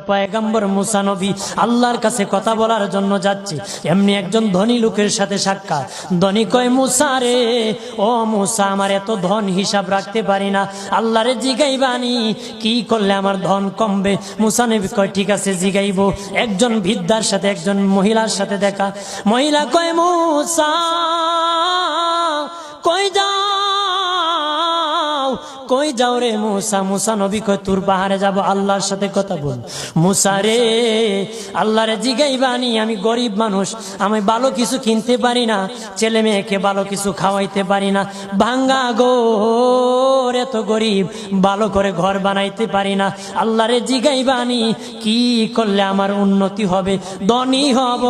পয়গম্বর মুসা নবী আল্লাহর কাছে কথা বলার জন্য যাচ্ছে, এমনি একজন ধনী লোকের সাথে সাক্ষাৎ। ধনী কয়, মুসা রে, ও মুসা, আমার এত ধন হিসাব রাখতে পারি না, আল্লাহরে জিগাইবানি কি করলে আমার ধন কমবে? মুসা নবী কয়, ঠিক আছে জিগাইব। একজন বৃদ্ধার সাথে, একজন মহিলার সাথে দেখা। মহিলা কয়, মুসা কই যাও, কই যাও রে মুসা? মুসা নবী কয়, তোর পাহাড়ে যাব, আল্লাহর সাথে কথা বল। মুসা রে, আল্লাহরে জিগাইবানি, আমি গরিব মানুষ, আমি ভালো কিছু কিনতে পারি না, ছেলে মেয়েকে ভালো কিছু খাওয়াইতে পারি না, ভাঙ্গা ঘর, এত গরিব, ভালো করে ঘর বানাইতে পারি না, আল্লাহরে জিগাইবানি কি করলে আমার উন্নতি হবে, ধনী হব,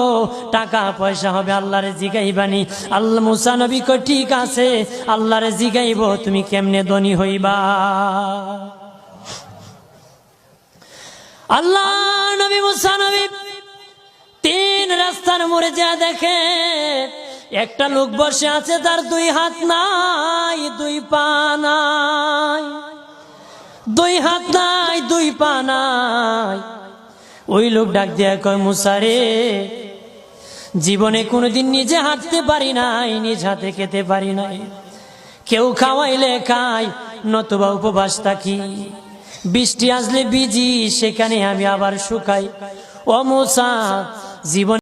টাকা পয়সা হবে, আল্লাহরে জিগাইবানি। আল্লাহ মুসা নবী কয়, ঠিক আছে, আল্লাহরে জিগাইব, তুমি কেমনে ধনী হইবা? আল্লাহ নবী মুসা নবী তিন রাস্তার মোড়ে যা দেখে একটা লোক বসে আছে, তার দুই হাত নাই, দুই পা নাই, দুই হাত নাই, দুই পা নাই। ওই লোক ডাক দিয়া কয়, মুসা রে, জীবনে কোনোদিন নিজে হাঁটতে পারি নাই, নিজ হাতে খেতে পারি নাই, কেউ খাওয়াইলে খাই, নতুবা উপবাস থাকি, বৃষ্টি আসলে ভিজি, সেখানে আমি আবার শুকাই। ও মুসা, জীবন